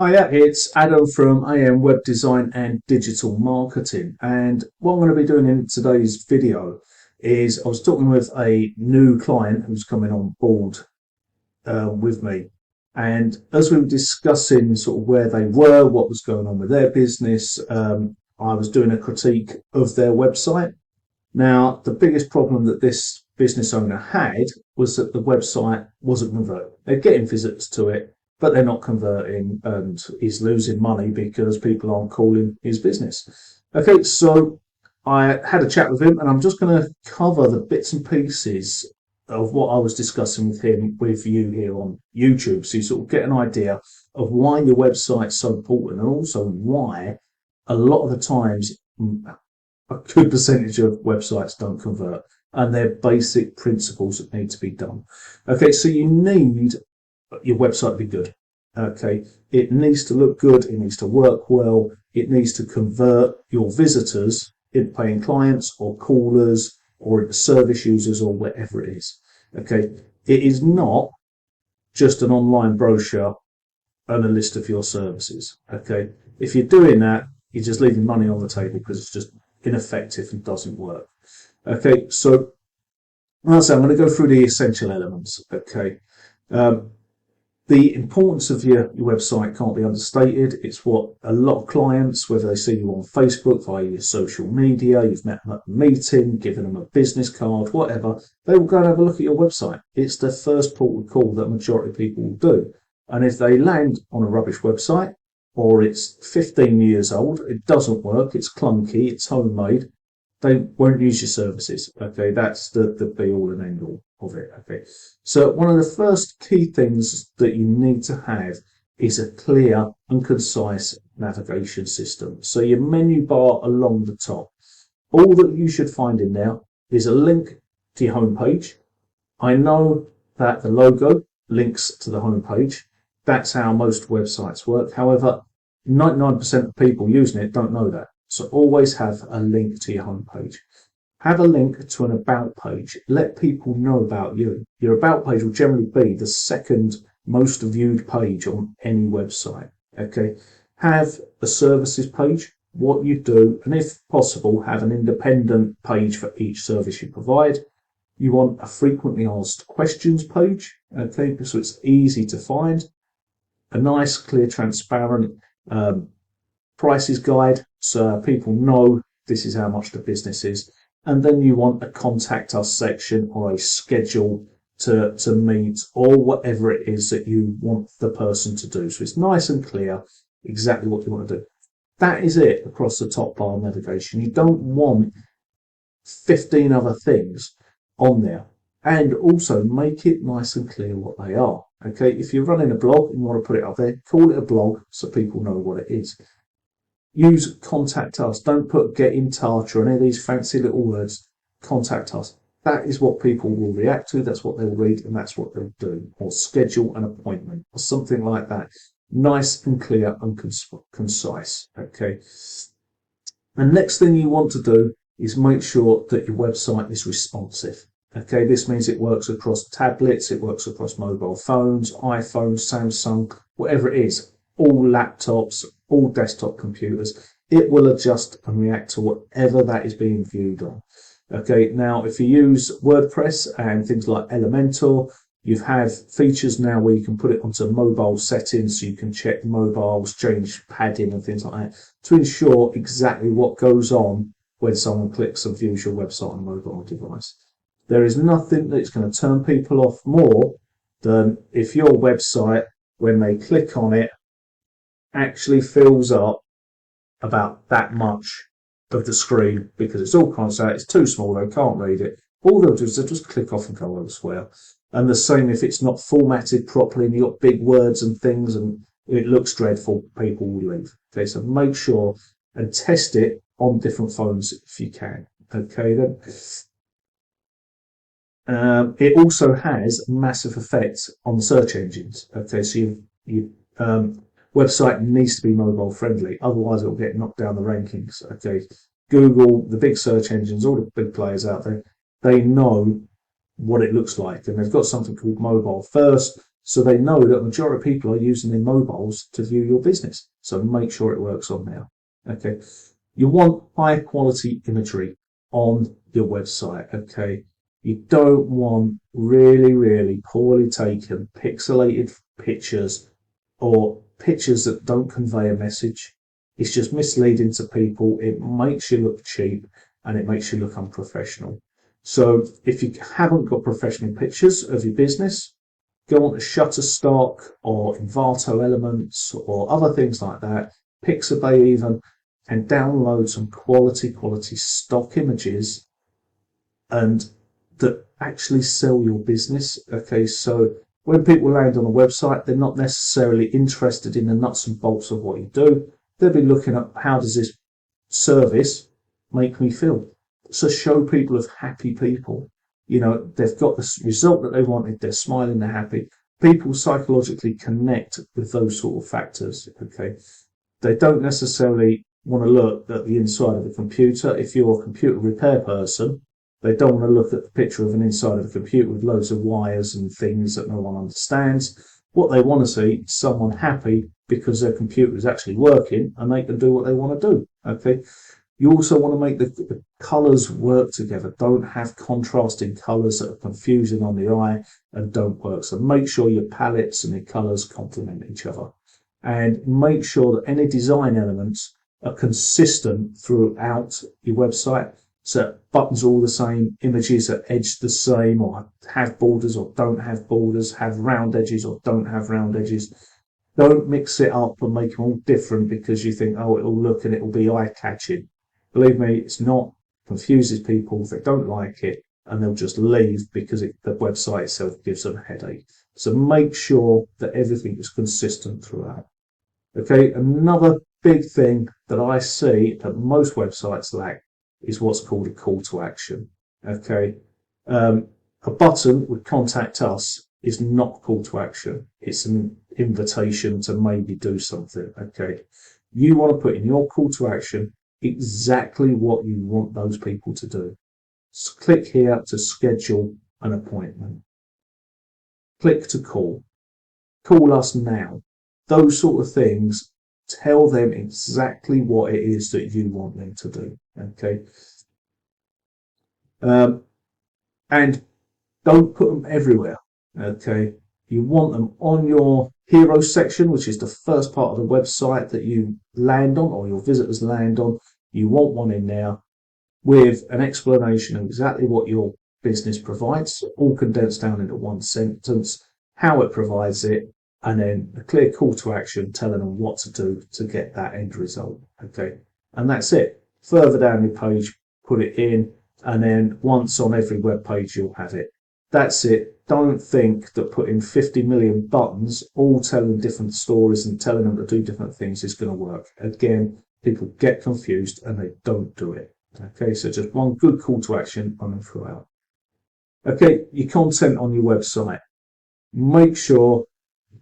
Hiya, it's Adam from AM Web Design and Digital Marketing. And what I'm going to be doing in today's video is I was talking with a new client who's coming on board with me. And as we were discussing sort of where they were, what was going on with their business, I was doing a critique of their website. Now, the biggest problem that this business owner had was that the website wasn't converting. They're getting visitors to it, but they're not converting, and he's losing money because people aren't calling his business. Okay, so I had a chat with him, and I'm just going to cover the bits and pieces of what I was discussing with him with you here on YouTube, so you sort of get an idea of why your website's so important, and also why a lot of the times a good percentage of websites don't convert, and they're basic principles that need to be done. Okay, so you need your website to be good. Okay, it needs to look good, it needs to work well, it needs to convert your visitors into paying clients or callers or into service users or whatever it is. Okay, it is not just an online brochure and a list of your services. Okay, if you're doing that, you're just leaving money on the table because it's just ineffective and doesn't work. Okay, so as I'm going to go through the essential elements. Okay, um, the importance of your website can't be understated. It's what a lot of clients, whether they see you on Facebook, via your social media, you've met them at a meeting, given them a business card, whatever, they will go and have a look at your website. It's the first port of call that a majority of people will do. And if they land on a rubbish website, or it's 15 years old, it doesn't work, it's clunky, it's homemade, they won't use your services. Okay, that's the be all and end all of it. Okay, so one of the first key things that you need to have is a clear and concise navigation system. So your menu bar along the top, all that you should find in there is a link to your homepage. I know that the logo links to the homepage. That's how most websites work. However, 99% of people using it don't know that. So always have a link to your homepage. Have a link to an about page. Let people know about you. Your about page will generally be the second most viewed page on any website. Okay. Have a services page, what you do, and if possible, have an independent page for each service you provide. You want a frequently asked questions page, okay, so it's easy to find. A nice, clear, transparent prices guide, so people know this is how much the business is. And then you want a contact us section or a schedule to meet or whatever it is that you want the person to do. So it's nice and clear exactly what you want to do. That is it across the top bar navigation. You don't want 15 other things on there. And also make it nice and clear what they are. Okay, if you're running a blog and you want to put it up there, call it a blog so people know what it is. Use contact us. Don't put get in touch or any of these fancy little words. Contact us. That is what people will react to. That's what they'll read and that's what they'll do. Or schedule an appointment or something like that. Nice and clear and concise. Okay. The next thing you want to do is make sure that your website is responsive. Okay, this means it works across tablets, it works across mobile phones, iPhones, Samsung, whatever it is, all laptops, all desktop computers. It will adjust and react to whatever that is being viewed on. Okay, now if you use WordPress and things like Elementor, you have features now where you can put it onto mobile settings so you can check mobiles, change padding and things like that to ensure exactly what goes on when someone clicks and views your website on a mobile device. There is nothing that's going to turn people off more than if your website, when they click on it, actually fills up about that much of the screen because it's all constant, it's too small, they can't read it. All they'll do is they'll just click off and go elsewhere. And the same if it's not formatted properly and you've got big words and things and it looks dreadful, people will leave. Okay, so make sure and test it on different phones if you can. Okay, then. It also has a massive effect on search engines. Okay, so your website needs to be mobile friendly, otherwise it will get knocked down the rankings. Okay, Google, the big search engines, all the big players out there, they know what it looks like, and they've got something called mobile first. so they know that the majority of people are using their mobiles to view your business. So make sure it works on there. Okay. You want high quality imagery on your website. Okay. You don't want really poorly taken pixelated pictures or pictures that don't convey a message. It's just misleading to people. It makes you look cheap and it makes you look unprofessional. So if you haven't got professional pictures of your business, go on to Shutterstock or Envato Elements or other things like that, Pixabay even, and download some quality stock images and that actually sell your business. Okay, so when people land on a website, they're not necessarily interested in the nuts and bolts of what you do. They'll be looking at how does this service make me feel. So show people of happy people. You know, they've got the result that they wanted, they're smiling, they're happy. People psychologically connect with those sort of factors. Okay, they don't necessarily want to look at the inside of a computer. If you're a computer repair person, they don't want to look at the picture of an inside of a computer with loads of wires and things that no one understands. What they want to see is someone happy because their computer is actually working and they can do what they want to do. Okay. You also want to make the colours work together. Don't have contrasting colours that are confusing on the eye and don't work. So make sure your palettes and your colours complement each other. And make sure that any design elements are consistent throughout your website. So buttons are all the same, images are edged the same, or have borders or don't have borders, have round edges or don't have round edges. Don't mix it up and make them all different because you think, oh, it'll look and it'll be eye-catching. Believe me, it's not. It confuses people. They don't like it and they'll just leave because the website itself gives them a headache. So make sure that everything is consistent throughout. Okay, another big thing that I see that most websites lack is what's called a call to action. Okay, a button with contact us is not call to action. It's an invitation to maybe do something. Okay, you want to put in your call to action exactly what you want those people to do. So click here to schedule an appointment. Click to call. Call us now. Those sort of things. Tell them exactly what it is that you want them to do. Okay. And don't put them everywhere. Okay. You want them on your hero section, which is the first part of the website that you land on or your visitors land on. You want one in there with an explanation of exactly what your business provides, all condensed down into one sentence, how it provides it, and then a clear call to action telling them what to do to get that end result. Okay, and that's it. Further down your page, put it in, and then once on every web page, you'll have it. That's it. Don't think that putting 50 million buttons, all telling different stories and telling them to do different things is going to work. Again, people get confused and they don't do it. Okay, so just one good call to action on and throughout. Okay, your content on your website. Make sure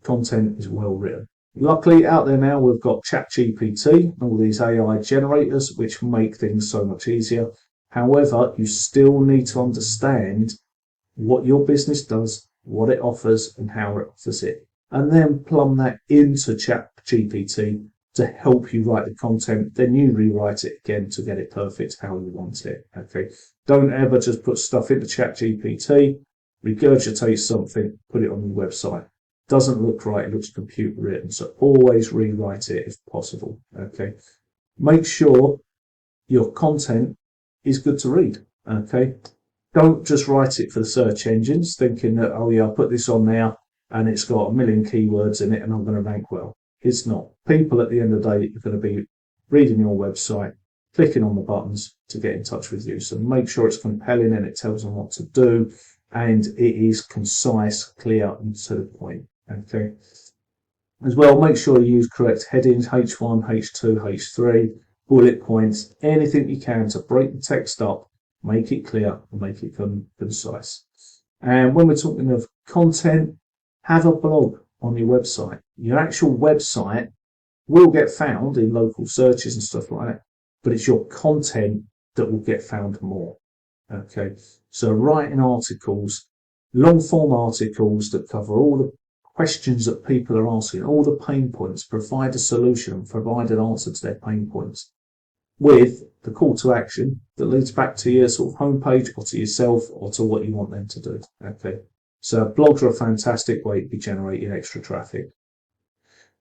content is well written. Luckily, out there now, we've got ChatGPT and all these AI generators, which make things so much easier. However, you still need to understand what your business does, what it offers, and how it offers it. And then plumb that into ChatGPT to help you write the content. Then you rewrite it again to get it perfect how you want it. Okay. Don't ever just put stuff into ChatGPT, regurgitate something, put it on your website. Doesn't look right, it looks computer written. So always rewrite it if possible. Okay. Make sure your content is good to read. Okay. Don't just write it for the search engines thinking that, oh yeah, I'll put this on there and it's got a million keywords in it and I'm going to rank well. It's not. People at the end of the day are going to be reading your website, clicking on the buttons to get in touch with you. So make sure it's compelling and it tells them what to do and it is concise, clear and to the point. Okay. As well, make sure you use correct headings, H1, H2, H3, bullet points, anything you can to break the text up, make it clear and make it concise. And when we're talking of content, have a blog on your website. Your actual website will get found in local searches and stuff like that, but it's your content that will get found more. Okay, so writing articles, long form articles that cover all the questions that people are asking, all the pain points, provide a solution, provide an answer to their pain points with the call to action that leads back to your sort of homepage or to yourself or to what you want them to do. Okay, so blogs are a fantastic way to be generating extra traffic.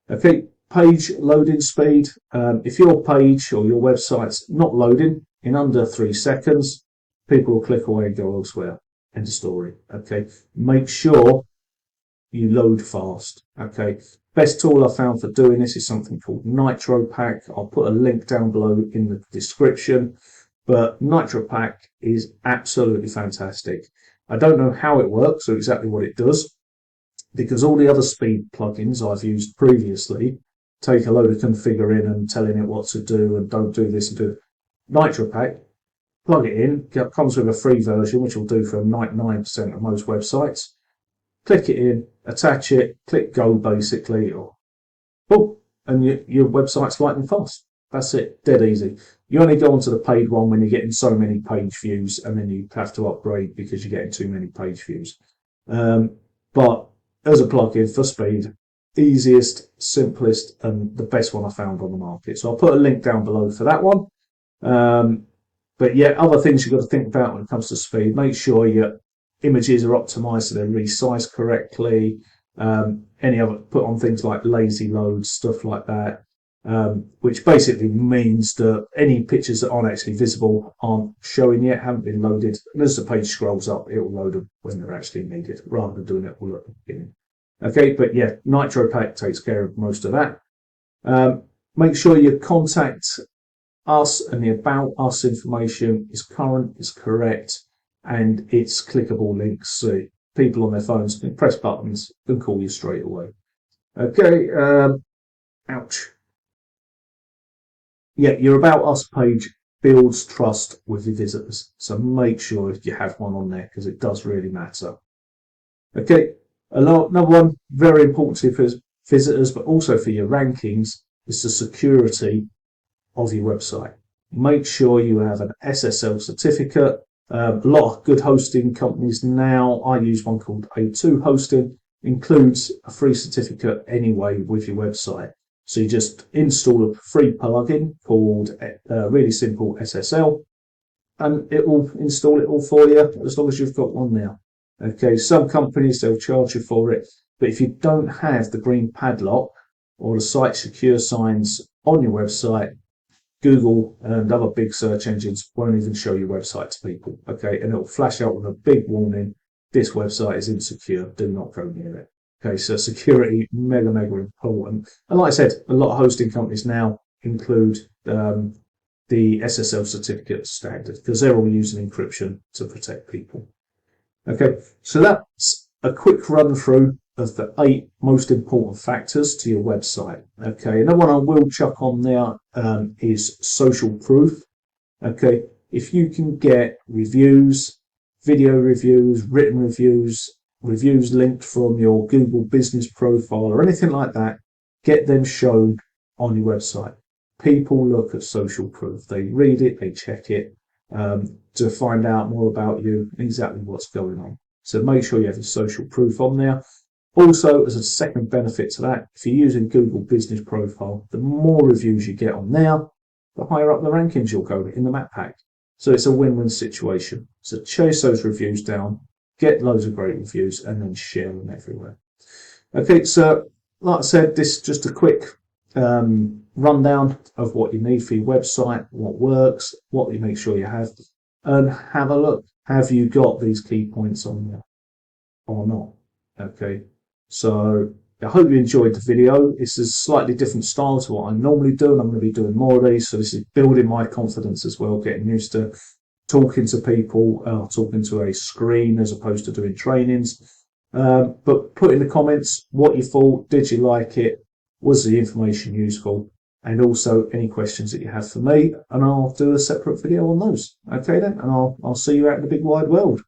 Okay, page loading speed. If your page or your website's not loading in under 3 seconds, people will click away and go elsewhere. End of story. Okay, make sure you load fast. Okay, best tool I found for doing this is something called NitroPack. I'll put a link down below in the description, but NitroPack is absolutely fantastic. I don't know how it works or exactly what it does, because all the other speed plugins I've used previously take a load of configure in and telling it what to do and don't do this and do NitroPack. Plug it in, it comes with a free version, which will do for 99% of most websites. Click it in, attach it, click go basically, or boom, and your website's lightning fast. That's it, dead easy. You only go onto the paid one when you're getting so many page views, and then you have to upgrade because you're getting too many page views. But as a plugin for speed, easiest, simplest, and the best one I found on the market. So I'll put a link down below for that one. But yeah, other things you've got to think about when it comes to speed. Make sure your images are optimized so they're resized correctly. Any other, put on things like lazy load, stuff like that, which basically means that any pictures that aren't actually visible, aren't showing yet, haven't been loaded. And as the page scrolls up, it will load them when they're actually needed, rather than doing it all at the beginning. Okay, but yeah, NitroPack takes care of most of that. Make sure your contact us and the about us information is current, is correct, and it's clickable links, so people on their phones can press buttons and call you straight away. Okay, ouch. Yeah, your about us page builds trust with your visitors, so make sure you have one on there because it does really matter. Okay, another one very important for visitors, but also for your rankings, is the security of your website. Make sure you have an SSL certificate. A lot of good hosting companies now, I use one called A2 Hosting, includes a free certificate anyway with your website. So you just install a free plugin called Really Simple SSL, and it will install it all for you as long as you've got one now. Okay, some companies, they'll charge you for it, but if you don't have the green padlock or the site secure signs on your website, Google and other big search engines won't even show your website to people. Okay, and it'll flash out with a big warning: this website is insecure, do not go near it. Okay, so security, mega important. And like I said, a lot of hosting companies now include the SSL certificate standard because they're all using encryption to protect people. Okay, so that's a quick run through of the 8 most important factors to your website. Okay, another one I will chuck on there is social proof. Okay, if you can get reviews, video reviews, written reviews, reviews linked from your Google business profile or anything like that, get them shown on your website. People look at social proof. They read it, they check it to find out more about you and exactly what's going on. So make sure you have your social proof on there. Also, as a second benefit to that, if you're using Google Business Profile, the more reviews you get on there, the higher up the rankings you'll go in the map pack. So it's a win-win situation. So chase those reviews down, get loads of great reviews, and then share them everywhere. Okay, so like I said, this is just a quick rundown of what you need for your website, what works, what you make sure you have, and have a look. Have you got these key points on there or not? Okay. So I hope you enjoyed the video. It's a slightly different style to what I normally do, and I'm going to be doing more of these. So this is building my confidence as well, getting used to talking to people, talking to a screen as opposed to doing trainings. But put in the comments what you thought. Did you like it? Was the information useful? And also any questions that you have for me, and I'll do a separate video on those. Okay then, and I'll see you out in the big wide world.